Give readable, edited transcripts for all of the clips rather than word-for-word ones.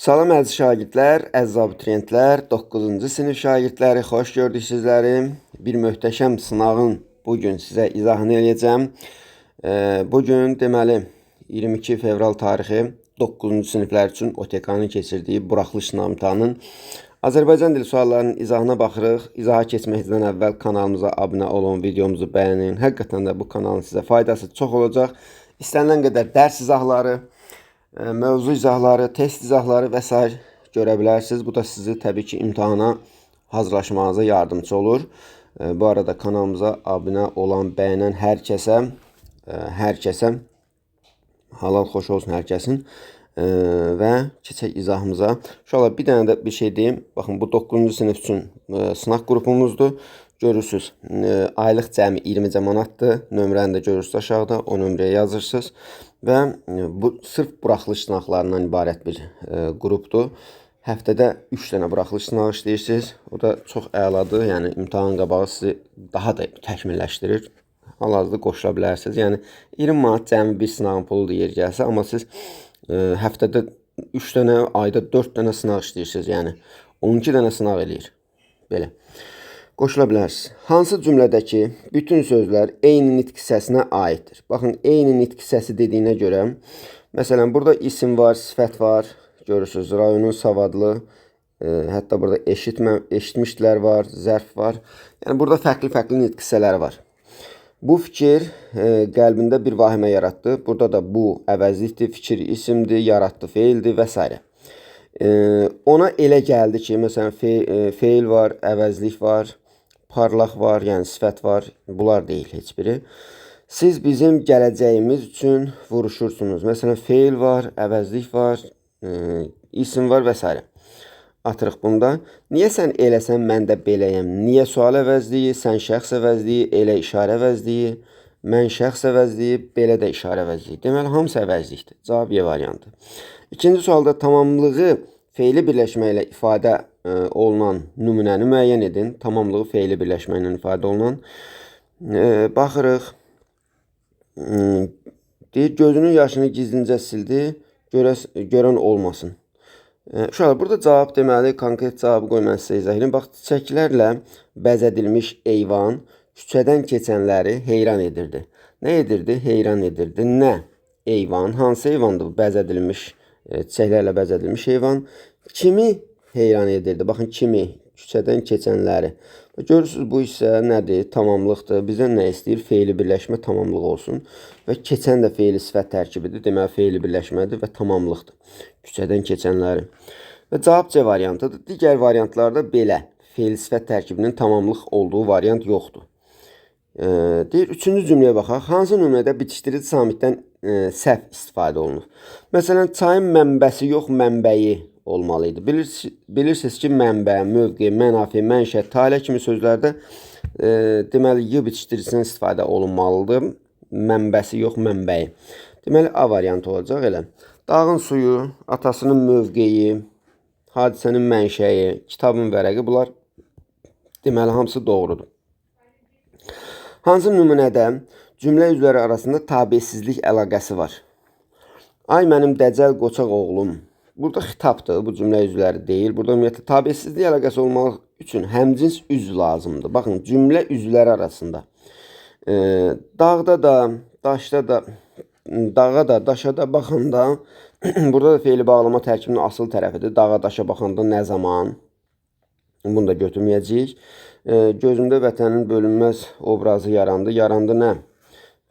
Salam əziz şagirdlər, əziz abituriyentlər, 9-cu sinif şagirdləri, xoş gördük sizləri. Bir möhtəşəm sınağın bugün sizə izahını eləyəcəm. Bugün deməli 22 fevral tarixi 9-cu siniflər üçün OTK-nın keçirdiyi buraxılış sınav imtahanının Azərbaycan dili suallarının izahına baxırıq. İzaha keçməkdən əvvəl kanalımıza abunə olun, videomuzu bəyənin. Həqiqətən də bu kanalın sizə faydası çox olacaq. İstənilən qədər dərs izahları, mövzu izahları, test izahları və s. görə bilərsiniz. Bu da sizi təbii ki imtahana hazırlaşmanıza yardımcı olur. Bu arada kanalımıza abunə olan, bəyənən hər kəsə halal xoş olsun hər kəsin. Və keçək izahımıza. Uşaqlar bir dənə də bir şey deyim. Baxın bu 9-cu sinif üçün sınaq qrupumuzdur. Görürsünüz aylıq cəmi 20 manatdır. Nömrəni də görürsünüz aşağıda. O nömrəyə yazırsınız. Və bu sırf buraxılış sınaqlarından ibarət bir qrupdur. Həftədə 3 dənə buraxılış sınağı işləyirsiniz. O da çox əladır. Yəni imtahan qabağı sizi daha da təkmilləşdirir. Hal-hazırda qoşula bilərsiniz. Yəni 20 manat cəmi bir sınağın puludur yer gəlsə, amma siz həftədə 3 dənə, ayda 4 dənə sınaq işləyirsiniz. Yəni 12 dənə sınaq eləyir. Belə. Qoşula bilərsiniz. Hansı cümlədəki bütün sözlər eyni nitq hissəsinə aiddir? Baxın, eyni nitq hissəsi dediyinə görə, məsələn, burada isim var, sifət var. Görürsünüz, rayonun savadlı, hətta burada eşitmişdilər var, zərf var. Yəni burada fərqli nitq hissələri var. Bu fikir qəlbində bir vahimə yaratdı. Burada da bu əvəzlikdir, fikir isimdir, yaratdı feildir və s. Ona elə gəldi ki, məsələn, feil var, əvəzlik var, parlaq var, yəni sifət var. Bunlar deyil heç biri. Siz bizim gələcəyimiz üçün vuruşursunuz. Məsələn, feil var, əvəzlik var, isim var və s. Atırıq bunda. Niyə sən eləsən, mən də beləyəm? Niyə sual əvəzliyi, sən şəxs əvəzliyi, elə işarə əvəzliyi, mən şəxs əvəzliyi, belə də işarə əvəzliyi. Deməli, hamısı əvəzlikdir. Cavab Y variantı. İkinci sualda tamamlığı feili birləşməklə ifadə olunan nümunəni müəyyən edin. Tamamlığı feili birləşməklə ifadə olunan. Baxırıq. Deyir, gözünün yaşını gizlincə sildi, görən olmasın. Uşaqlar, burada cavab deməli, konkret cavabı qoy mən sizə izah edin. Bax, çiçəklərlə bəzədilmiş eyvan küçədən keçənləri heyran edirdi. Nə edirdi? Heyran edirdi. Nə? Eyvan. Hansı eyvandır bu bəzədilmiş, çiçəklərlə bəzədilmiş eyvan? Kimi heyran edirdi? Baxın, kimi? Küçədən keçənləri. Görürsünüz, bu isə nədir? Tamamlıqdır. Bizdən nə istəyir? Feili birləşmə tamamlıq olsun. Və keçən də feili sifət tərkibidir. Deməli, feili birləşmədir və tamamlıqdır. Küçədən keçənləri. Və cavab C variantıdır. Digər variantlarda belə. Feil sifət tərkibinin tamamlıq olduğu variant yoxdur. Deyir, üçüncü cümləyə baxaq. Hansı nümunədə bitişdirici samitdən səhv istifadə olunur? Məsələn, çayın mənbəsi yox, mənbəyi olmalıydı. Bilirsiniz ki, mənbə, mövqe, mənafi, mənşət, tale kimi sözlərdə deməli, y bitişdiricisindən istifadə olunmalıdır. Mənbəsi yox, mənbəyi. Deməli, A variantı olacaq elə. Dağın suyu, atasının mövqeyi, hadisənin mənşəyi, kitabın vərəqi, bunlar deməli, hamısı doğrudur. Hansı nümunədə cümlə üzvləri arasında tabesizlik əlaqəsi var? Ay mənim dəcəl qoçaq oğlum. Burada xitabdır, bu cümlə üzvləri deyil. Burada ümumiyyətlə tabesizlik əlaqəsi olmaq üçün həmcins üzv lazımdır. Baxın, cümlə üzvləri arasında. Dağda da, daşda da, dağa da, daşa da baxanda, burada da feili bağlama tərkibinin asıl tərəfidir. Dağa, daşa baxanda nə zaman? Bunu da götürməyəcəyik. Gözümdə vətənin bölünməz obrazı yarandı. Yarandı nə?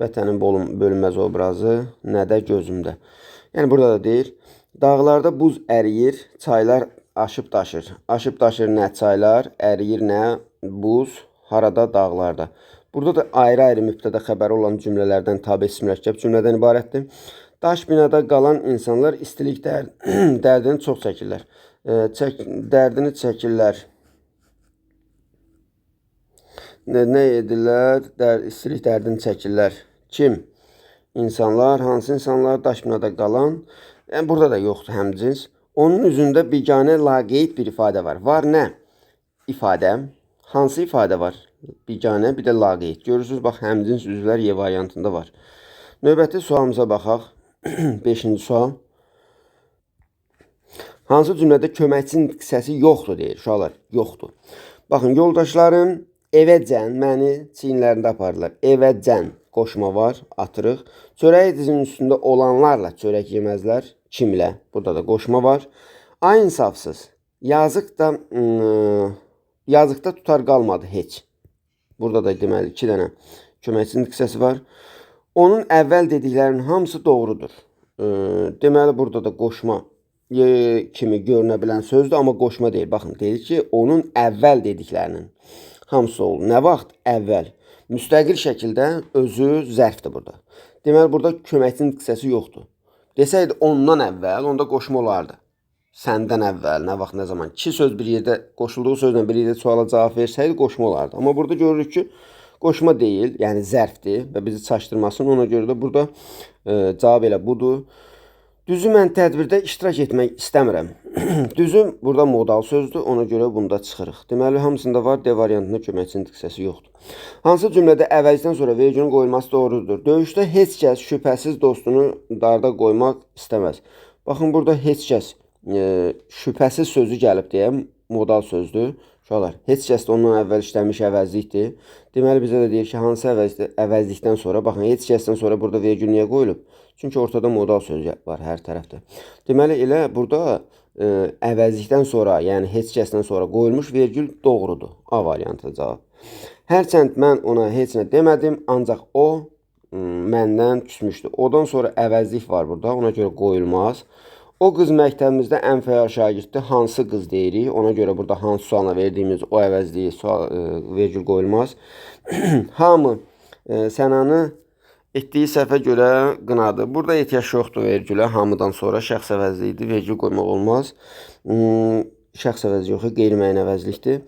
Vətənin bölünməz obrazı, nə də gözümdə. Yəni, burada da deyir, dağlarda buz əriyir, çaylar aşıb daşır. Aşıb daşır nə çaylar, əriyir nə buz, harada dağlarda. Burada da ayrı-ayrı mübtədə xəbəri olan cümlələrdən tabesiz mürəkkəb cümlədən ibarətdir. Daş binada qalan insanlar istilik dərdini çox çəkirlər. Dərdini çəkirlər. Nə edirlər? İstilik dərdini çəkirlər. Kim? İnsanlar, hansı insanlar? Daş binada qalan. Yəni, burada da yoxdur həmcins. Onun üzündə biganə laqeyd bir ifadə var. Var nə? İfadə. Hansı ifadə var? Biganə, bir də laqeyd. Görürsünüz, bax, həmcins üzvlər Y variantında var. Növbəti sualımıza baxaq. 5-ci sual. Hansı cümlədə köməkçinin hissəsi yoxdur deyir uşaqlar? Yoxdur. Baxın, yoldaşlarım evəcən məni çiyinlərində apardılar. Evəcən qoşma var, atırıq. Çörək dizinin üstündə olanlarla çörək yeməzlər. Kimlə? Burada da qoşma var. Ay insafsız. Yazıqda tutar qalmadı heç. Burada da deməli 2 dənə köməkçinin hissəsi var. Onun əvvəl dediklərinin hamısı doğrudur. Deməli burada da qoşma kimi görünə bilən sözdür, amma qoşma deyil. Baxın, deyir ki, onun əvvəl dediklərinin hamısı olur. Nə vaxt? Əvvəl. Müstəqil şəkildə özü zərfdir burada. Deməli, burada köməkçinin hissəsi yoxdur. Desəydi ondan əvvəl, onda qoşma olardı. Səndən əvvəl, nə vaxt, nə zaman. 2 söz bir yerdə, qoşulduğu sözlə bir yerdə suala cavab versəydi, qoşma olardı. Amma burada görürük ki, qoşma deyil, yəni zərfdir və bizi çaşdırmasın. Ona görə də burada cavab elə budur. Düzü mən tədbirdə iştirak etmək istəmirəm. Düzü burada modal sözdür, ona görə bunda çıxırıq. Deməli, hamısında var, D variantında köməkçinin hissəsi yoxdur. Hansı cümlədə əvəzdən sonra vergülün qoyulması doğrudur? Döyüşdə heç kəs şübhəsiz dostunu darda qoymaq istəməz. Baxın, burada heç kəs şübhəsiz sözü gəlib deyə modal sözdür. Uşaqlar, heç kəs də ondan əvvəl işləmiş əvəzlikdir. Deməli, bizə də deyir ki, hansı əvəzlikdən sonra, baxın, heç kəsdən sonra burada vergül niyə qoyulub? Çünki ortada modal söz var hər tərəfdə. Deməli, elə burada əvəzlikdən sonra, yəni heç kəsdən sonra qoyulmuş vergül doğrudur. A variantı cavab. Hərçənd mən ona heç nə demədim, ancaq o məndən küsmüşdü. Odan sonra əvəzlik var burada, ona görə qoyulmaz. O qız məktəbimizdə ən fəal şagirddir. Hansı qız deyirik? Ona görə burada hansı sualına verdiyimiz o əvəzliyi vergül qoyulmaz. Hamı Sənanı etdiyi səhvə görə qınadı. Burada ehtiyac yoxdur vergülə. Hamıdan sonra şəxs əvəzliyidir. Vergül qoymaq olmaz. Şəxs əvəzliyi yox, qeyri-müəyyən əvəzlikdir.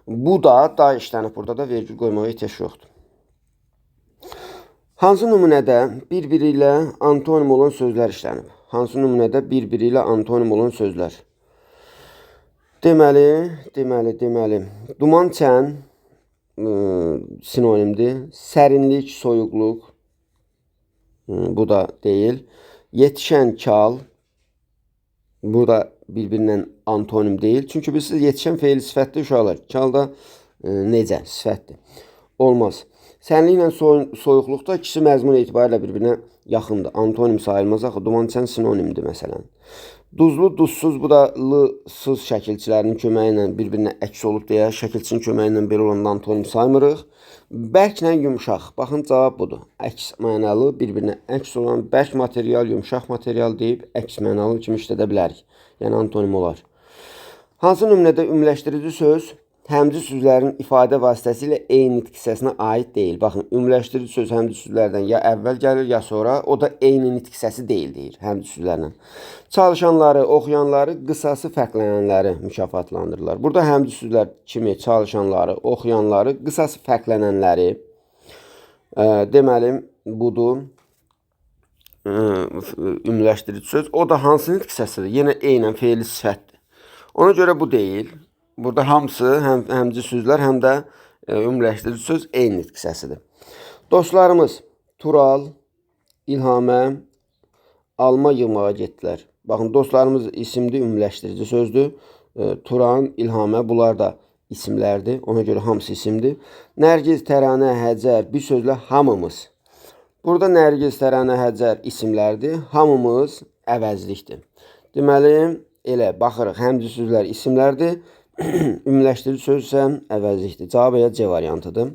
Bu da işlənib. Burada da vergül qoymağa ehtiyac yoxdur. Hansı nümunədə bir-biri ilə antonim olan sözlər işlənib? Hansı nümunədə bir-biri ilə antonim olan sözlər? Deməli. Duman, çən sinonimdir. Sərinlik, soyuqluq. Bu da deyil. Yetişən, kal. Bu da bir-birindən antonim deyil. Çünki biz yetişən feil sifətdir uşaqlar. Kal da necə sifətdir? Olmaz. Sənliklə soyuqluqda ikisi məzmun etibarilə bir-birinə yaxındır. Antonim sayılmaz axı. Duman, çən sinonimdir məsələn. Duzlu, duzsuz, bu da l-sız şəkilçilərinin köməyi ilə bir-birinə əks olub deyə şəkilçinin köməyi ilə belə olan antonim saymırıq. Bərklə yumşaq. Baxın, cavab budur. Əks mənalı, bir-birinə əks olan bərk material, yumşaq material deyib əks mənalı kimi işlədə bilərik. Yəni antonim olar. Hansı nümunədə ümumiləşdirici söz həmci sözlərin ifadə vasitəsilə eyni nitq hissəsinə aid deyil? Baxın, ümumiləşdirici söz həmci sözlərdən ya əvvəl gəlir, ya sonra. O da eyni nitq hissəsi deyil deyir həmci sözlərlə. Çalışanları, oxuyanları, qısası fərqlənənləri mükafatlandırırlar. Burada həmci sözlər kimi çalışanları, oxuyanları, qısası fərqlənənləri deməli budur. Ümumiləşdirici söz. O da hansı nitq hissəsidir? Yenə eynən feili sifətdir. Ona görə bu deyil. Burada hamısı, həm həmci sözlər, həm də ümumiləşdirici söz eyni nitq hissəsidir. Dostlarımız Tural, İlhamə, alma yığmağa getdilər. Baxın, dostlarımız isimli ümumiləşdirici sözdür. Turan, İlhamə, bunlar da isimlərdir. Ona görə hamısı isimdir. Nərgiz, Təranə, Həcər, bir sözlə hamımız. Burada Nərgiz, Təranə, Həcər isimlərdir. Hamımız əvəzlikdir. Deməli, elə baxırıq, həmci sözlər isimlərdir. Ümumiləşdirici söz isə əvəzlikdir. Cavab elə C variantıdır.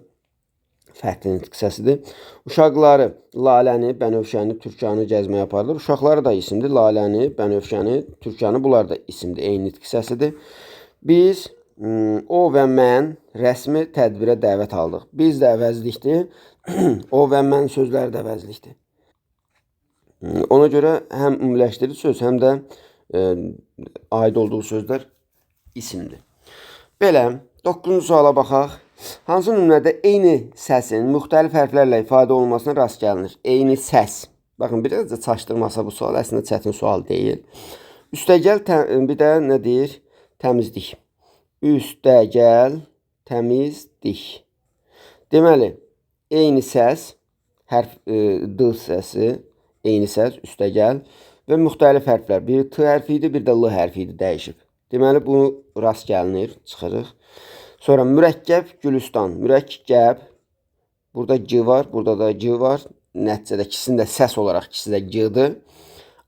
Fərqli nitq hissəsidir. Uşaqları Laləni, Bənövşəni, Türkanı gəzməyə aparılır. Uşaqları da isimdir. Laləni, Bənövşəni, Türkanı, bunlar da isimdir. Eyni nitq hissəsidir. Biz, o və mən rəsmi tədbirə dəvət aldıq. Biz də əvəzlikdir. O və mən sözləri də əvəzlikdir. Ona görə həm ümumiləşdirici söz, həm də aid olduğu sözlər isimdir. Belə, 9-cu suala baxaq. Hansı nümunədə eyni səsin müxtəlif hərflərlə ifadə olunmasına rast gəlinir? Eyni səs. Baxın, biraz da çaşdırmasa bu sual əslində çətin sual deyil. Üstəgəl, bir də nə deyir? Təmizlik. Üstəgəl, təmizlik. Deməli, eyni səs, hərf D səsi, eyni səs, üstəgəl. və müxtəlif hərflər. Biri T hərfi idi, bir də L hərfi idi, dəyişib. Deməli, bunu rast gəlinir, çıxırıq. Sonra mürəkkəb Gülüstan. Mürəkkəb, burada G var, burada da G var. Nəticədə ikisinin də səs olaraq ikisi də G-dir.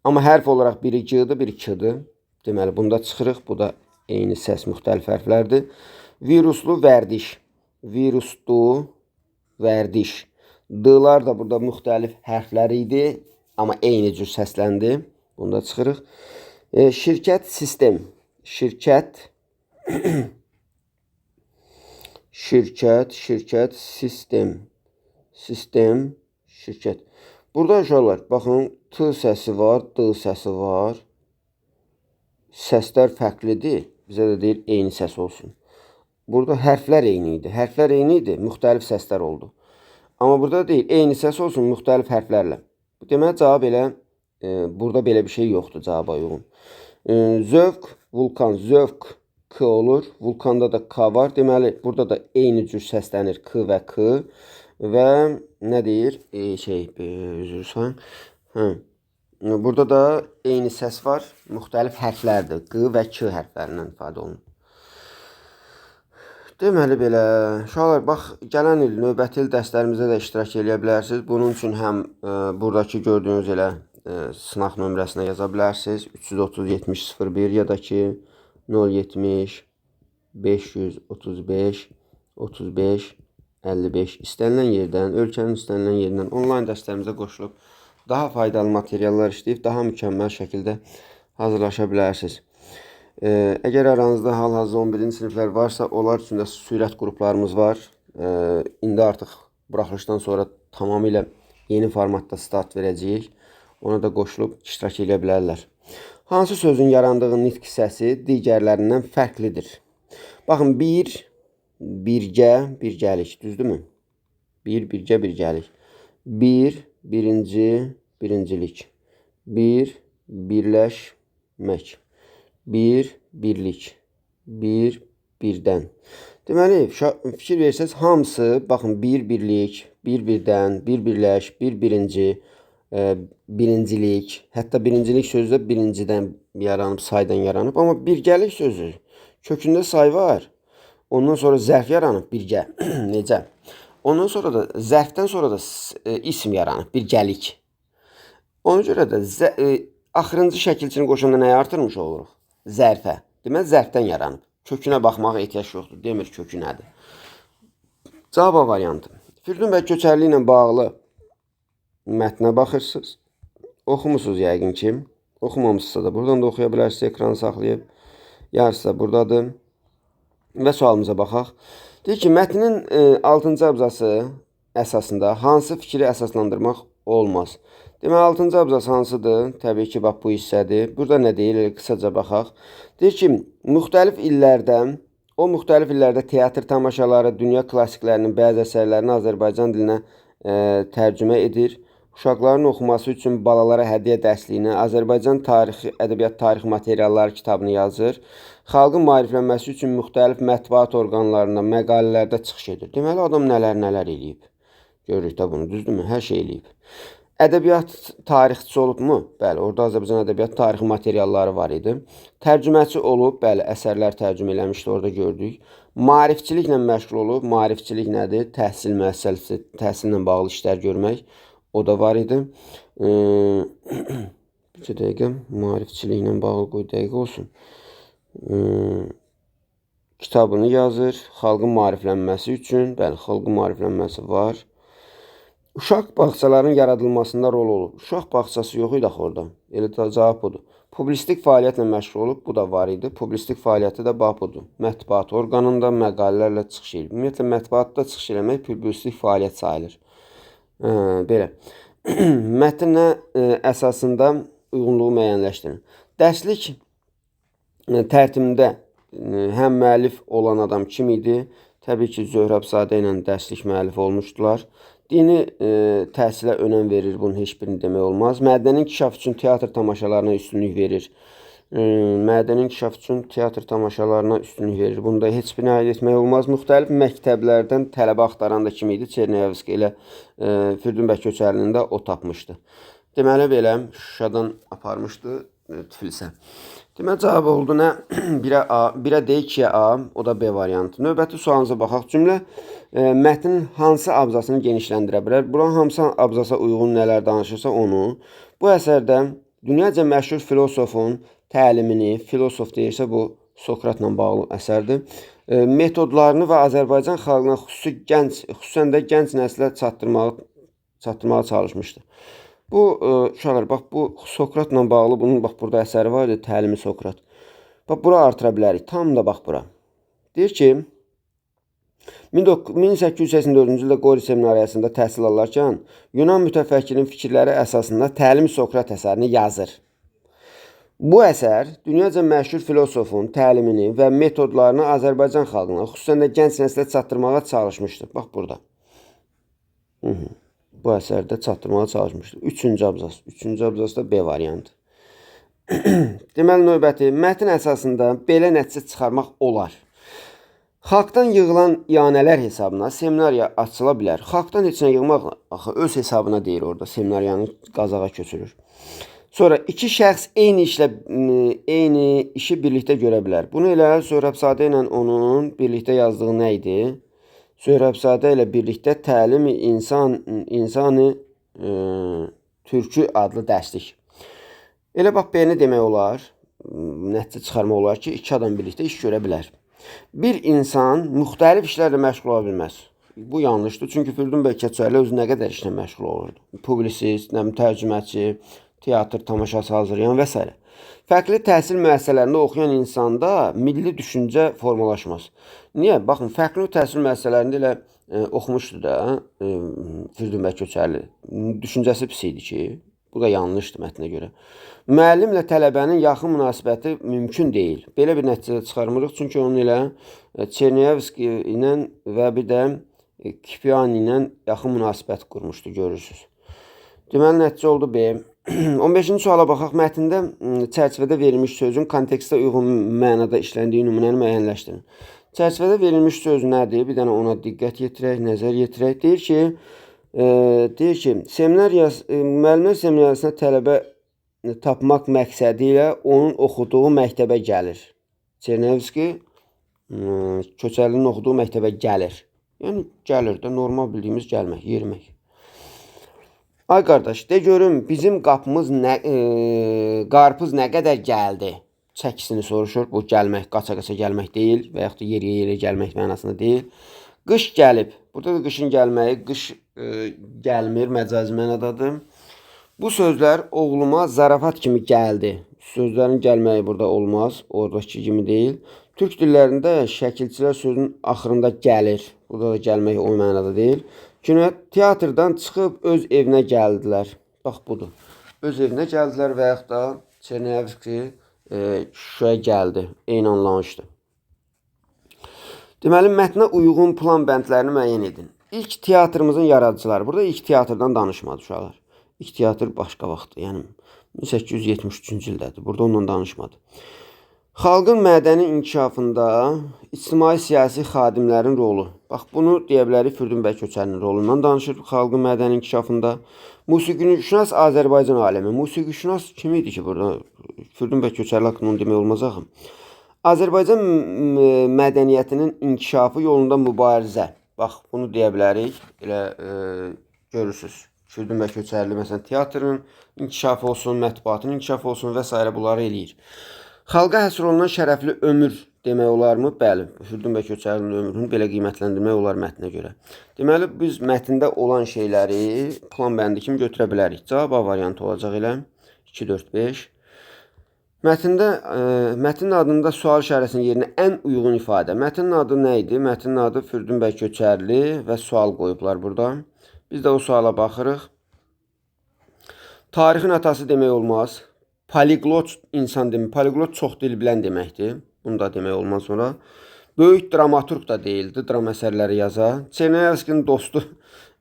Amma hərf olaraq biri G-dir, biri K-dir. Deməli, bunda çıxırıq. Bu da eyni səs, müxtəlif hərflərdir. Viruslu vərdiş. Viruslu vərdiş. D-lar da burada müxtəlif hərflər idi. Amma eyni cür səsləndi. Bunda çıxırıq. Şirkət sistem. Şirkət. Şirkət sistem. Sistem, şirkət. Burada uşaqlar, baxın, T səsi var, D səsi var. Səslər fərqlidir. Bizə də deyir, eyni səs olsun. Burada hərflər eyni idi. Hərflər eyni idi, müxtəlif səslər oldu. Amma burada deyir, eyni səs olsun, müxtəlif hərflərlə. Deməli, cavab elə, burada belə bir şey yoxdur cavaba uyğun. Zövq, vulkan, zövq K olur. Vulkanda da K var. Deməli, burada da eyni cür səslənir K və K. Və nə deyir? Üzr istəyirəm. Burada da eyni səs var. Müxtəlif hərflərdir. Q və K hərflərindən ifadə olunur. Deməli belə, uşaqlar, bax, gələn il, növbəti il dərslərimizdə də iştirak edə bilərsiniz. Bunun üçün həm buradakı gördüyünüz elə sınaq nömrəsinə yaza bilərsiniz. 330-70-01 ya da ki 070-535-35-55 istənilən yerdən, ölkənin istənilən yerindən onlayn dərslərimizə qoşulub daha faydalı materiallar işləyib, daha mükəmməl şəkildə hazırlaşa bilərsiniz. Əgər aranızda hal-hazırda 11-ci siniflər varsa, onlar üçün də sürət qruplarımız var. İndi artıq buraxılışdan sonra tamamilə yeni formatda start verəcəyik. Ona da qoşulub iştirak edə bilərlər. Hansı sözün yarandığı nitq hissəsi digərlərindən fərqlidir? Baxın, bir, birgə, birgəlik, düzdürmü? Bir, birgə, birgəlik. Bir, birinci, birincilik. Bir, birləşmək. Bir, birlik. Bir, birdən. Deməli, fikir versəz, hamısı, baxın, bir, birlik, bir, birdən, bir, birləş, bir, birinci, birincilik, hətta birincilik sözü də birincidən yaranıb, saydan yaranıb. Amma birgəlik sözü, kökündə say var. Ondan sonra zərf yaranıb, birgə. Necə? Ondan sonra da, zərfdən sonra da isim yaranıb, birgəlik. Ona görə də axırıncı şəkilçini qoşanda nəyə artırmış oluruq? Zərfə. Deməli, zərfdən yaranıb. Kökünə baxmağa ehtiyac yoxdur. Demir kökü nədir? Cavab variantı. Firdun bəy Köçərli ilə bağlı mətnə baxırsınız. Oxumusunuz yəqin ki. Oxumamışsınızsa da buradan da oxuya bilərsiniz. Ekranı saxlayıb. Yarısı da buradadır. Və sualımıza baxaq. Deyir ki, mətnin 6-cı abzası əsasında hansı fikri əsaslandırmaq olmaz? Deməli, 6-cı abzas hansıdır? Təbii ki, bax bu hissədir. Burada nə deyir? Qısaca baxaq. Deyir ki, müxtəlif illərdə teatr tamaşaları, dünya klassiklərinin bəzi əsərlərini Azərbaycan dilinə tərcümə edir. Uşaqların oxuması üçün balalara hədiyyə dərsliyini, Azərbaycan tarixi, ədəbiyyat tarix materialları kitabını yazır. Xalqın maariflənməsi üçün müxtəlif mətbuat orqanlarında, məqalələrdə çıxış edir. Deməli, adam nələr eləyib. Görürük də bunu, düzdürmü? Hər şey eləyib. Ədəbiyyat tarixçisi olubmu? Bəli, orada Azərbaycan ədəbiyyat tarixi materialları var idi. Tərcüməçi olub, bəli, əsərlər tərcümə eləmişdi, orada gördük. Maarifçiliklə məşğul olub. Maarifçilik nədir? Təhsil müəssisəsi, təhsillə bağlı işlər görmək. O da var idi. Bir dəqiqə, maarifçiliklə bağlı qoy dəqiqə olsun. Kitabını yazır. Xalqın maariflənməsi üçün. Bəli, xalqın maariflənməsi var. Uşaq bağçaların yaradılmasında rol olub. Uşaq bağçası yox idi axı orada. Elə cavab budur. Publistik fəaliyyətlə məşğul olub. Bu da var idi. Publistik fəaliyyəti də bax budur. Mətbuat orqanında məqalələrlə çıxış edir. Ümumiyyətlə, mətbuatda çıxış eləmək publistik fəaliyyət sayılır. Belə. Mətnə əsasında uyğunluğu müəyyənləşdirin. Dərslik tərtibində həm müəllif olan adam kim idi? Təbii ki, Zöhrəbzadə ilə dərslik müəllifi olmuşdular. Dini təhsilə önəm verir, bunun heç birini demək olmaz. Mədəni inkişaf üçün teatr tamaşalarına üstünlük verir. Mədəni inkişaf üçün teatr tamaşalarına üstünlük verir. Bunu da heç birini aid etmək olmaz. Müxtəlif məktəblərdən tələbə axtaran da kim idi? Çerniyevski ilə Firdun bəy Köçərlinin də o tapmışdı. Deməli belə Şuşadan aparmışdı Tiflisə. Deməli cavab oldu nə? 1-ə A, 1-ə D, 2-yə A, o da B variantı. Növbəti sualımıza baxaq. Cümlə mətnin hansı abzasını genişləndirə bilər? Buranın hansı abzasa uyğun nələr danışırsa onu. Bu əsərdə dünyaca məşhur filosofun təlimini, filosof deyirsə bu Sokratla bağlı əsərdir. Metodlarını və Azərbaycan xalqına xüsusən də gənc nəslə çatdırmağa çalışmışdı. Bu uşaqlar bax bu Sokratla bağlı bunun bax burada əsəri var idi, Təlimi Sokrat. Bax bura artıra bilərik. Tam da bax bura. Deyir ki 1884-cü ildə Qori seminariyasında təhsil alarkən Yunan mütəfəkkirinin fikirləri əsasında Təlimi Sokrat əsərini yazır. Bu əsər dünyaca məşhur filosofun təlimini və metodlarını Azərbaycan xalqına, xüsusən də gənc nəslə çatdırmağa çalışmışdır. Bax burada. Bu əsərdə çatdırmağa çalışmışdır. Üçüncü abzas. Üçüncü abzas da B variantı. Deməli, növbəti. Mətn əsasında belə nəticə çıxarmaq olar. Xalqdan yığılan iyanələr hesabına seminariya açıla bilər. Xalqdan heç nə yığmaq axı öz hesabına deyir orada. Seminariyanı qazağa köçürür. Sonra iki şəxs eyni işi birlikdə görə bilər. Bunu elə Söhrəbzadə ilə onun birlikdə yazdığı nə idi? Söhrəbzadə ilə birlikdə Təlimi İnsanı Türkü adlı dərslik. Elə bax, B-ni demək olar, nəticə çıxarmaq olar ki, iki adam birlikdə iş görə bilər. Bir insan müxtəlif işlərlə məşğul ola bilməz. Bu yanlışdır, çünki Firidun bəy Keçərli özü nə qədər işlə məşğul olurdu. Publisist, tərcüməçi, teatr tamaşası hazırlayan və s. Fərqli təhsil müəssisələrində oxuyan insanda milli düşüncə formalaşmaz. Niyə? Baxın, fərqli təhsil müəssisələrində elə oxumuşdu da Firidun bəy Köçərli. Düşüncəsi pis idi ki, bu da yanlışdır mətnə görə. Müəllimlə tələbənin yaxın münasibəti mümkün deyil. Belə bir nəticə çıxarmırıq, çünki onun ilə Çernyevski ilə və bir də Kipiani ilə yaxın münasibət qurmuşdu, görürsünüz. Deməli, nəticə oldu B. 15-ci suala baxaq. Mətndə çərçivədə verilmiş sözün kontekstə uyğun mənada işləndiyi nümunəni müəyyənləşdirin. Çərçivədə verilmiş söz nədir? Bir dənə ona diqqət yetirək, nəzər yetirək. Deyir ki, müəllimlər seminariyasına tələbə tapmaq məqsədi ilə onun oxuduğu məktəbə gəlir. Çernyevski Köçərlinin oxuduğu məktəbə gəlir. Yəni, gəlir də normal bildiyimiz gəlmək, yerimək. Ay qardaş, de görüm, bizim qapımız qarpız nə qədər gəldi? Çəkisini soruşur. Bu gəlmək, qaça-qaça gəlmək deyil və yaxud da yeriyə gəlmək mənasında deyil. Qış gəlib. Burada da qışın gəlməyi, qış gəlmir, məcazi mənadadır. Bu sözlər oğluma zarafat kimi gəldi. Sözlərin gəlməyi burada olmaz, oradakı kimi deyil. Türk dillərində şəkilçilər sözün axırında gəlir. Burada da gəlmək o mənada deyil. Teatrdan çıxıb öz evinə gəldilər. Bax, budur. Öz evinə gəldilər və yaxud da Çernyevski Şuşaya gəldi. Eyni anlamışdır. Deməli, mətnə uyğun plan bəndlərini müəyyən edin. İlk teatrımızın yaradıcıları. Burada ilk teatrdan danışmadı uşaqlar. İlk teatr başqa vaxtdır. Yəni, 1873-cü ildədir. Burada onunla danışmadı. Xalqın mədəni inkişafında ictimai-siyasi xadimlərin rolu. Bax, bunu deyə bilərik Firidun bəy Köçərlinin rolundan danışır xalqın mədəni inkişafında. Musiqişünas Azərbaycan alimi. Musiqişünas kim idi ki burada? Firidun bəy Köçərli haqqında onu demək olmaz axı. Azərbaycan mədəniyyətinin inkişafı yolunda mübarizə. Bax, bunu deyə bilərik. Elə görürsünüz. Firidun bəy Köçərli məsələn teatrın inkişafı olsun, mətbuatın inkişafı olsun və s. bunları eləyir. Xalqa həsr olunan şərəfli ömür demək olarmı? Bəli, Firidun bəy Köçərlinin ömrünü belə qiymətləndirmək olar mətnə görə. Deməli, biz mətndə olan şeyləri plan bəndi kimi götürə bilərik. Cavab A variantı olacaq elə 2, 4, 5. Mətnin adında sual işarəsinin yerinə ən uyğun ifadə. Mətnin adı nə idi? Mətnin adı Firidun bəy Köçərli və sual qoyublar burada. Biz də o suala baxırıq. Tarixin atası demək olmaz. Poliglot insan demək. Poliglot çox dil bilən deməkdir. Bunu da demək olmaz sonra. Böyük dramaturq da deyildi. Dram əsərləri yazar. Çernyevskinin dostu.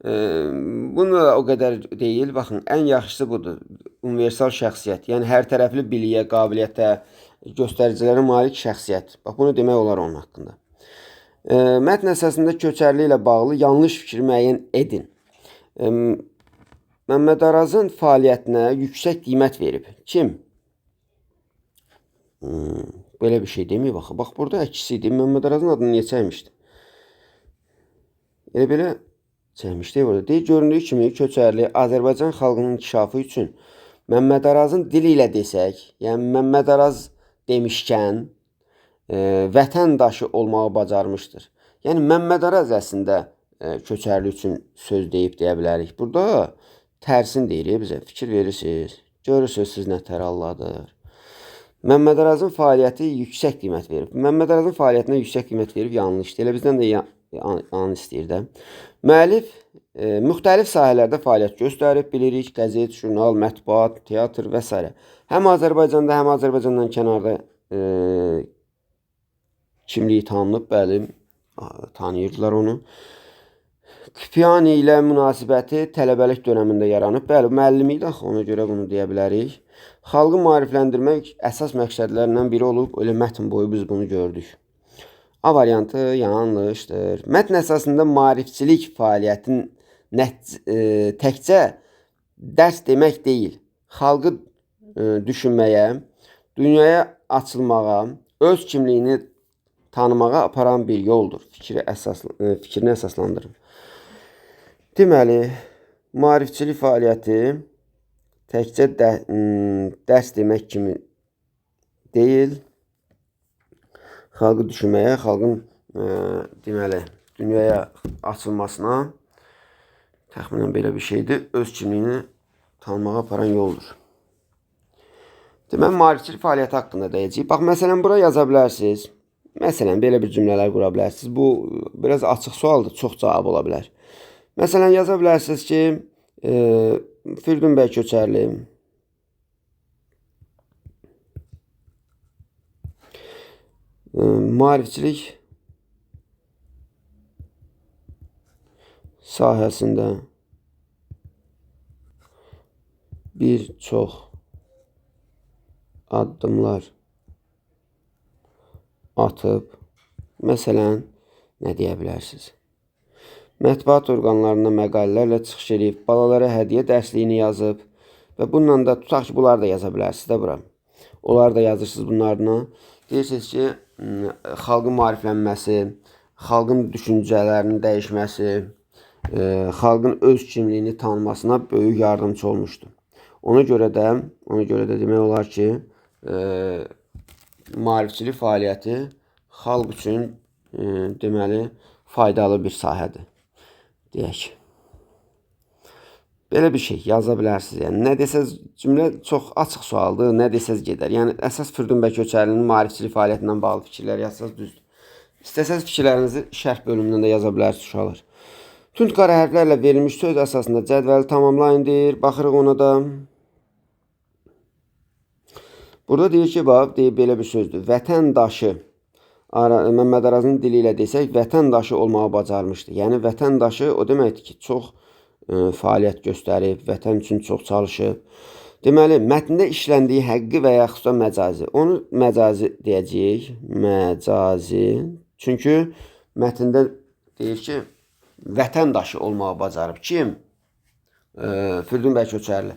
Bunu da o qədər deyil. Baxın, ən yaxşısı budur. Universal şəxsiyyət. Yəni, hər tərəfli biliyə, qabiliyyətə, göstəricilərə malik şəxsiyyət. Bax, bunu demək olar onun haqqında. Mətn əsasında Köçərli ilə bağlı yanlış fikri müəyyən edin. Məmməd Arazın fəaliyyətinə yüksək qiymət verib. Kim? Böyle bir şey demeyeyim baxı. Bax burada əksiydi. Məmməd Arazın adını niyə çəkmişdi? Elə belə çəkmişdi burada. Deyir, göründüyü kimi köçərli Azərbaycan xalqının inkişafı üçün Məmməd Arazın dili ilə desək, yəni Məmməd Araz demişkən vətəndaşı olmağı bacarmışdır. Yəni Məmməd Araz əslində köçərli üçün söz deyib deyə bilərik. Burada tərsin deyir bizə. Fikir verirsiniz. Görürsünüz siz nə təralladır. Məmməd Arazın fəaliyyəti yüksək qiymət verib. Məmməd Arazın fəaliyyətinə yüksək qiymət verib yanlışdır. Elə bizdən də yan istəyir də. Müəllif müxtəlif sahələrdə fəaliyyət göstərib, bilirik, qəzet, jurnal, mətbuat, teatr və s. Həm Azərbaycanda, həm Azərbaycandan kənarda kimliyi tanınıb, bəli, tanıyırdılar onu. Küpyani ilə münasibəti tələbəlik dönəmində yaranıb. Bəli, müəllim idi axı, ona görə bunu deyə bilərik. Xalqı maarifləndirmək əsas məqsədlərindən biri olub, elə mətn boyu biz bunu gördük. A variantı yanlışdır. Mətn əsasında maarifçilik fəaliyyətin təkcə dərs demək deyil, xalqı düşünməyə, dünyaya açılmağa, öz kimliyini tanımağa aparan bir yoldur. Fikrini əsaslandırın. Deməli, maarifçilik fəaliyyəti təkcə dərs demək kimi deyil, xalqı düşünməyə, xalqın deməli, dünyaya açılmasına təxminən belə bir şeydir, öz kimliyini tanımağa aparan yoldur. Deməli, maarifçilik fəaliyyəti haqqında deyəcəyik. Bax, məsələn, bura yaza bilərsiniz. Məsələn, belə bir cümlələr qura bilərsiniz. Bu, biraz açıq sualdır, çox cavab ola bilər. Məsələn, yaza bilərsiniz ki, Firdun bəy Köçərli maarifçilik sahəsində bir çox addımlar atıb, məsələn, nə deyə bilərsiniz? Mətbuat orqanlarında məqalələrlə çıxış edib, balalara hədiyyə dərsliyini yazıb və bununla da tutaq ki, bunları da yaza bilərsiniz də bura. Onları da yazırsınız bunlarına. Deyirsiniz ki, xalqın maariflənməsi, xalqın düşüncələrinin dəyişməsi, xalqın öz kimliyini tanımasına böyük yardımcı olmuşdu. Ona görə də demək olar ki, maarifçilik fəaliyyəti xalq üçün deməli faydalı bir sahədir. Deyək. Belə bir şey yaza bilərsiniz. Yəni, nə desəz, cümlə çox açıq sualdır, nə desəz gedər. Yəni, əsas Firdun bəy Köçərlinin maarifçilik fəaliyyətindən bağlı fikirlər yazsaz düzdür. İstəsəz fikirlərinizi şərh bölümündən də yaza bilərsiniz uşaqlar. Tünd qara hərflərlə verilmiş söz əsasında cədvəli tamamlayın deyir. Baxırıq ona da. Burada deyir ki, deyib belə bir sözdür. Vətəndaşı. Məmməd Arazın dili ilə desək, vətəndaşı olmağı bacarmışdı. Yəni, vətəndaşı o deməkdir ki, çox fəaliyyət göstərib, vətən üçün çox çalışıb. Deməli, mətndə işləndiyi həqqi və ya xüsusən məcazi. Onu məcazi deyəcəyik. Məcazi. Çünki mətndə deyir ki, vətəndaşı olmağı bacarıb. Kim? Firdun bəy Köçərli.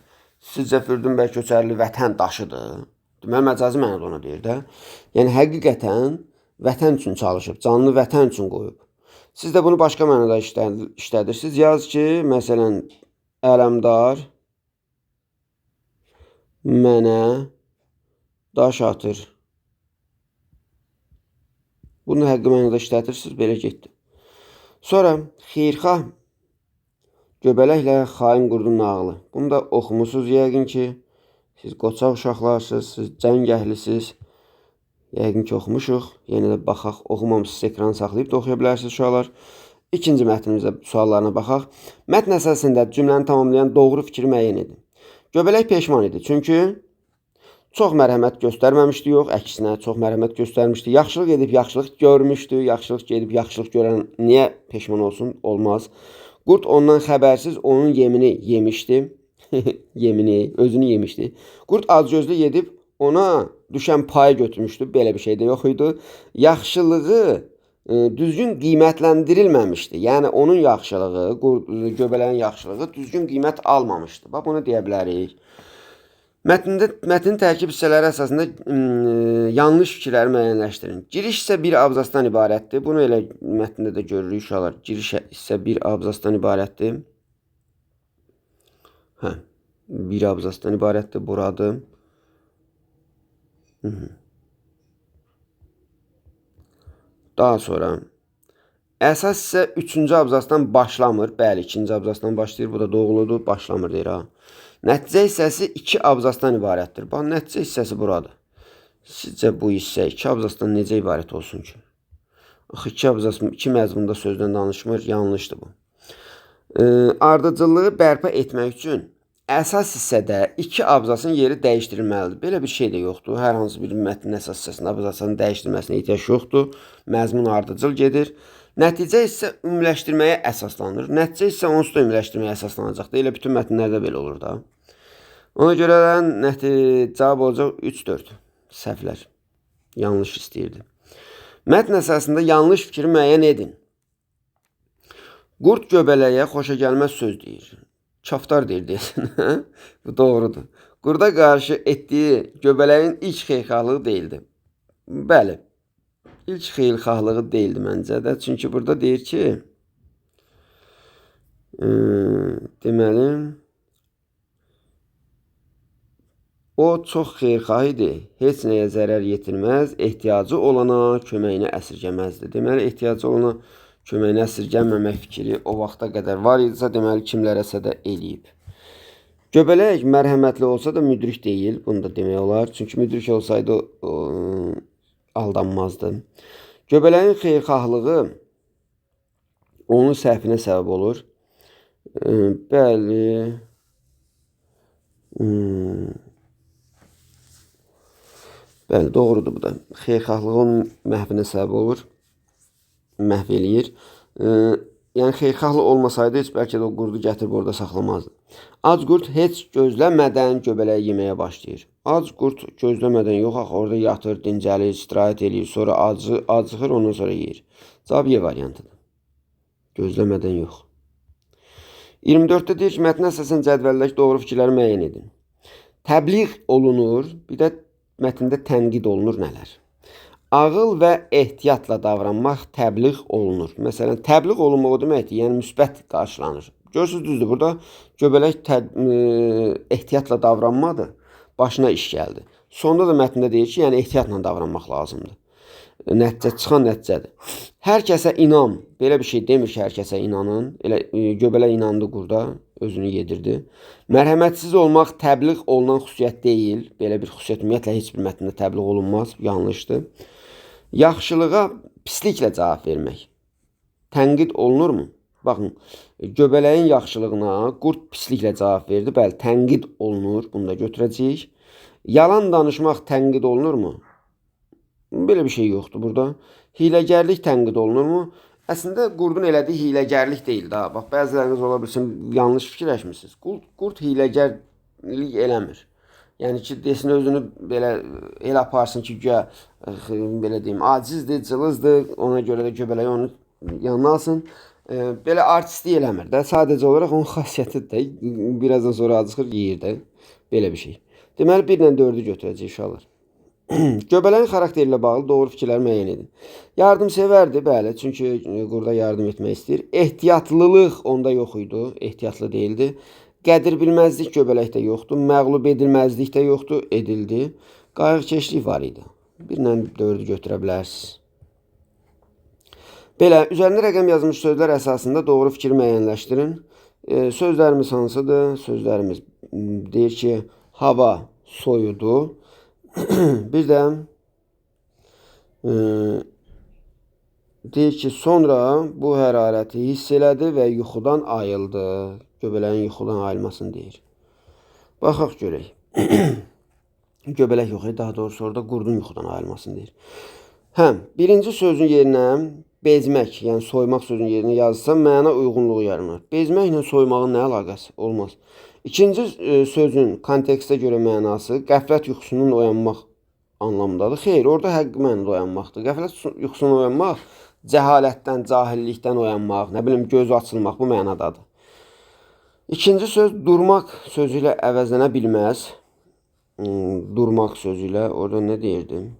Sizcə Firdun bəy Köçərli vətəndaşıdır? Deməli, məcazi mənada ona deyir də. Yəni, həqiqətən vətən üçün çalışıb, canını vətən üçün qoyub. Siz də bunu başqa mənada işlədirsiniz. Yaz ki, məsələn, Ələmdar mənə daş atır. Bunu həqqi mənada işlədirsiniz, belə getdi. Sonra, xeyrxah göbələklə xain qurdun nağılı. Bunu da oxumusunuz yəqin ki, siz qoçaq uşaqlarsınız, siz cəngəhlisiniz. Yəqin ki, oxumuşuq. Yenə də baxaq, oxumamışsınız, ekranı saxlayıb da oxuya bilərsiniz uşaqlar. İkinci mətnimizə suallarına baxaq. Mətn əsasında cümləni tamamlayan doğru fikri müəyyən edin. Göbələk peşman idi. Çünki çox mərhəmət göstərməmişdi, yox, əksinə çox mərhəmət göstərmişdi. Yaxşılıq edib, yaxşılıq görmüşdü. Yaxşılıq edib, yaxşılıq görən niyə peşman olsun? Olmaz. Qurd ondan xəbərsiz onun yemini yemişdi. Yemini, özünü yemişdi. Qurd acgözlü edib ona düşən payı götürmüşdü. Belə bir şey də yox idi. Yaxşılığı düzgün qiymətləndirilməmişdi. Yəni onun yaxşılığı, göbələyin yaxşılığı düzgün qiymət almamışdı. Bax bunu deyə bilərik. Mətnin tərkib hissələri əsasında yanlış fikirləri müəyyənləşdirin. Giriş isə bir abzasdan ibarətdir. Bunu elə mətndə də görürük uşaqlar. Giriş isə bir abzasdan ibarətdir. Hə, bir abzasdan ibarətdir buradır. Daha sonra əsas isə 3-cü abzasdan başlamır. Bəli, 2-ci abzasdan başlayır. Bu da doğruludur. Başlamır deyir ha. Nəticə hissəsi 2 abzasdan ibarətdir. Bax, nəticə hissəsi buradır. Sizcə bu hissə 2 abzasdan necə ibarət olsun ki? Axı 2 məzmunda sözdən danışmır. Yanlışdır bu. Ardıcıllığı bərpa etmək üçün əsas hissədə 2 abzasın yeri dəyişdirilməlidir. Belə bir şey də yoxdur. Hər hansı bir mətnin əsas hissəsində abzasın dəyişdirilməsinə ehtiyac yoxdur. Məzmun ardıcıl gedir. Nəticə isə ümumiləşdirməyə əsaslanır. Nəticə isə onsuz da ümumiləşdirməyə əsaslanacaqdır. Elə bütün mətnlərdə belə olur da. Ona görə cavab olacaq 3-4 səhvlər. Yanlış istəyirdi. Mətn əsasında yanlış fikri müəyyən edin. Qurd göbələyə xoşagəlməz söz deyir. Kaftar deyir deyəsən. Bu doğrudur. Qurda qarşı etdiyi göbələyin ilk xeyirxahlığı deyildi. Bəli. İlk xeyirxahlığı deyildi məncə də. Çünki burada deyir ki, deməli, o çox xeyirxah idi. Heç nəyə zərər yetirməz, ehtiyacı olana köməyini əsirgəməzdi. Deməli, ehtiyacı olana köməyini əsirgəməmək fikri o vaxta qədər var idisə, deməli, kimlərəsə də eləyib. Göbələk mərhəmətli olsa da müdrik deyil. Bunu da demək olar. Çünki müdrik olsaydı aldanmazdı. Göbələyin xeyirxahlığı onun səhvinə səbəb olur. Bəli. Bəli, doğrudur bu da. Xeyirxahlığı onun məhvinə səbəb olur. Məhv eləyir. Yəni xeyirxahlı olmasaydı heç bəlkə də o qurdu gətirib orada saxlamazdı. Ac qurd heç gözləmədən göbələyi yeməyə başlayır. Ac qurd gözləmədən yox, axı orada yatır, dincəlir, istirahət eləyir, sonra acıxır, ondan sonra yeyir. Cavab Y variantıdır. Gözləmədən yox. 24-də deyir ki, mətn əsasən cədvəldəki doğru fikirləri müəyyən edin. Təbliğ olunur, bir də mətndə tənqid olunur nələr? Ağıl və ehtiyatla davranmaq təbliğ olunur. Məsələn, təbliğ olunmaq o deməkdir, yəni müsbət qarşılanır. Görürsünüz, düzdür, burada göbələk ehtiyatla davranmadır, başına iş gəldi. Sonda da mətndə deyir ki, yəni ehtiyatla davranmaq lazımdır. Nəticə, çıxan nəticədir. Hər kəsə inan, belə bir şey demir ki, hər kəsə inanın. Elə göbələk inandı qurda, özünü yedirdi. Mərhəmətsiz olmaq təbliğ olunan xüsusiyyət deyil. Belə bir xüsusiyyət ümumiyyətlə heç bir mətndə təbliğ olunmaz, yanlışdır. Yaxşılığa pisliklə cavab vermək tənqid olunurmu? Baxın, göbələyin yaxşılığına qurd pisliklə cavab verdi. Bəli, tənqid olunur. Bunu da götürəcəyik. Yalan danışmaq tənqid olunurmu? Belə bir şey yoxdur burada. Hiləgərlik tənqid olunurmu? Əslində qurdun elədiyi hiləgərlik deyil də. Bax, bəziləriniz ola bilsin, yanlış fikirləşmişsiniz. Qurd hiləgərlik eləmir. Yəni ki, desin özünü belə elə aparsın ki, güya belə deyim, acizdir, cılızdır, ona görə də göbələyi onu yanına alsın. Belə artistlik eləmir də. Sadəcə olaraq onun xasiyyətidir də. Birazdan sonra acıxır, yeyir də. Belə bir şey. Deməli, 1 ilə 4-ü götürəcək uşaqlar. Göbələyin xarakteri ilə bağlı doğru fikirləri müəyyən edin. Yardımsevərdir, bəli, çünki qurda yardım etmək istəyir. Ehtiyatlılıq onda yox idi, ehtiyatlı deyildi. Qədir bilməzlik göbələkdə yoxdur, məğlub edilməzlik də yoxdur, edildi. Qayğıkeşlik var idi. 1 ilə 4-ü götürə bilərsiniz. Belə, üzərində rəqəm yazılmış sözlər əsasında doğru fikri müəyyənləşdirin. Sözlərimiz hansıdır? Sözlərimiz deyir ki, hava soyudu. Bir də deyir ki, sonra bu hərarəti hiss elədi və yuxudan ayıldı. Göbələyin yuxudan ayılmasını deyir. Baxaq görək. Göbələk yox, daha doğrusu orada qurdun yuxudan ayılmasını deyir. Birinci sözün yerinə bezmək, yəni soymaq sözün yerinə yazılsa məna uyğunluğu yaranır. Bezməklə soymağın nə əlaqəsi? Olmaz. İkinci sözün kontekstə görə mənası qəflət yuxusundan oyanmaq anlamındadır. Xeyr, orada həqiqi mənada oyanmaqdır. Qəflət yuxusundan oyanmaq cəhalətdən, cahillikdən oyanmaq, nə bilim göz açılmaq bu mənadadır. İkinci söz durmaq sözü ilə əvəzlənə bilməz. Durmaq sözü ilə orada nə deyirdim?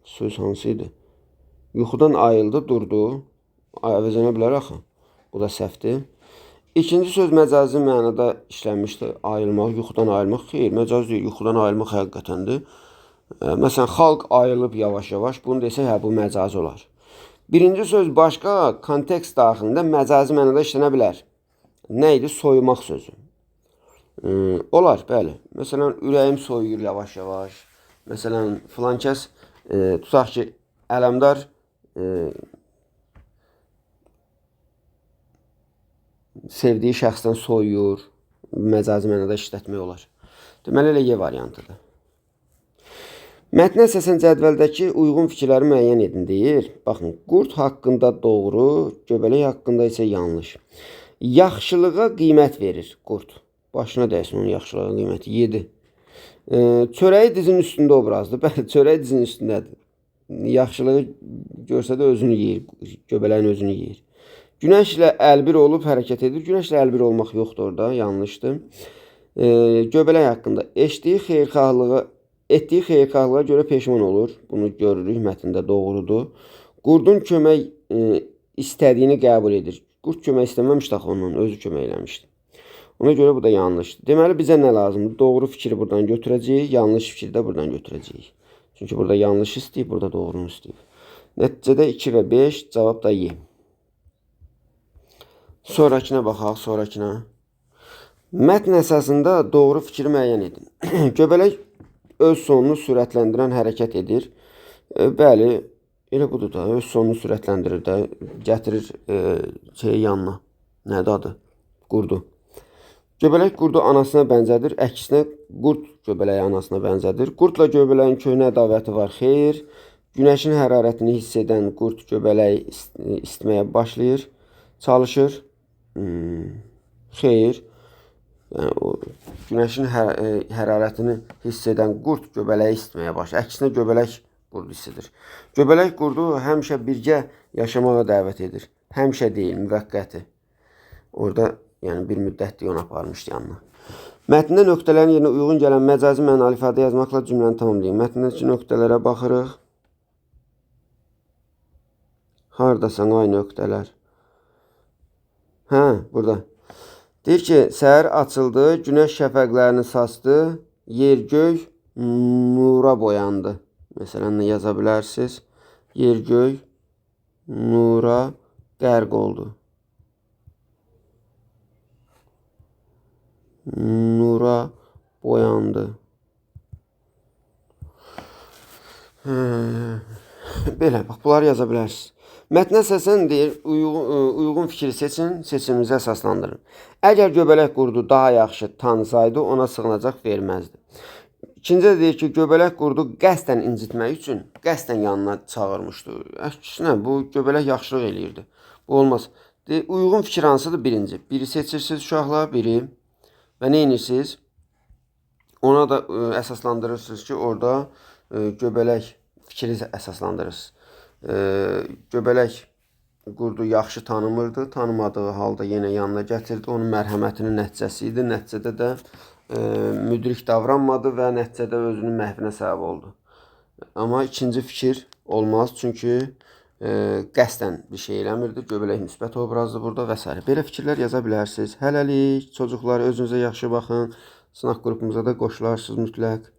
Söz hansı idi? Yuxudan ayıldı, durdu. Əvəzlənə bilər axı. Bu da səhvdir. İkinci söz məcazi mənada işlənmişdir. Ayılmaq, yuxudan ayılmaq. Xeyr, məcaz deyil. Yuxudan ayılmaq həqiqətəndir. Məsələn, xalq ayılıb yavaş-yavaş. Bunu desək, hə, bu məcazi olar. Birinci söz başqa kontekst daxilində məcazi mənada işlənə bilər. Nə idi? Soyumaq sözü. Olar, bəli. Məsələn, ürəyim soyuyur yavaş-yavaş. Məsələn, filan kəs, tutaq ki, ələmdar sevdiyi şəxsdən soyuyur. Məcazi mənada işlətmək olar. Deməli, elə Y variantıdır. Mətnə əsasən cədvəldəki uyğun fikirləri müəyyən edin deyir. Baxın, qurd haqqında doğru, göbələk haqqında isə yanlış. Yaxşılığa qiymət verir qurd. Başına dəysin onun yaxşılığa qiyməti. 7. Çörəyi dizin üstündə obrazdır. Bəli, çörəyi dizin üstündədir. Yaxşılığı görsə də özünü yeyir. Göbələyin özünü yeyir. Günəş ilə əlbir olub hərəkət edir. Günəşlə əlbir olmaq yoxdur orada. Yanlışdır. Göbələk haqqında etdiyi xeyirxahlığa görə peşman olur. Bunu görürük mətndə, doğrudur. Qurdun kömək istədiyini qəbul edir. Qurd kömək istəməmişdi axı ondan, özü kömək eləmişdi. Ona görə bu da yanlışdır. Deməli, bizə nə lazımdır? Doğru fikri buradan götürəcəyik, yanlış fikri də buradan götürəcəyik. Çünki burada yanlış istəyib, burada doğrunu istəyib. Nəticədə 2 və 5, cavab da Y. Sonrakına baxaq, sonrakına. Mətn əsasında doğru fikri müəyyən edin. Göbələk öz sonunu sürətləndirən hərəkət edir. Bəli, elə budur da, öz sonunu sürətləndirir də, gətirir şeyi yanına. Nədir adı? Qurdu. Göbələk qurdu anasına bənzədir, əksinə qurd göbələyi anasına bənzədir. Qurdla göbələyin köhnə ədavəti var, xeyr. Günəşin hərarətini hiss edən qurd göbələyi istməyə başlayır, çalışır, xeyr. Yəni, günəşin hərarətini hiss edən qurd göbələyi istməyə başlayır. Əksinə göbələk qurdu hissidir. Göbələk qurdu həmişə birgə yaşamağa dəvət edir. Həmişə deyil, müvəqqəti. Orada yəni bir müddətlik onu aparmışdı yanına. Mətndə nöqtələrin yerinə uyğun gələn məcazi mənalı ifadə yazmaqla cümləni tamamlayın. Mətndəki nöqtələrə baxırıq. Hardasan ay nöqtələr? Hə, burada. Deyir ki, səhər açıldı, günəş şəfəqlərini saçdı, yer göy nura boyandı. Məsələn, yaza bilərsiniz. Yer göy nura qərq oldu. Nura boyandı. Belə, bax, bunları yaza bilərsiniz. Mətnə əsasən deyir, uyğun fikri seçin, seçiminizi əsaslandırın. Əgər göbələk qurdu daha yaxşı tanısaydı, ona sığınacaq verməzdi. İkincə deyir ki, göbələk qurdu qəsdən incitmək üçün qəsdən yanına çağırmışdı. Əksinə, bu göbələk yaxşılıq eləyirdi. Bu olmaz. Deyir, uyğun fikir hansıdır? Birinci. Biri seçirsiniz uşaqlar, biri. Və nə edirsiniz? Ona da əsaslandırırsınız ki, orada göbələk fikri əsaslandırırsınız. Göbələk qurdu yaxşı tanımırdı. Tanımadığı halda yenə yanına gətirdi. Onun mərhəmətinin nəticəsi idi. Nəticədə də müdrik davranmadı və nəticədə özünün məhvinə səbəb oldu. Amma ikinci fikir olmaz. Çünki qəsdən bir şey eləmirdi. Göbələk müsbət obrazdır burada və s. Belə fikirlər yaza bilərsiniz. Hələlik, çocuklar özünüzə yaxşı baxın. Sınaq qrupumuza da qoşularsınız mütləq.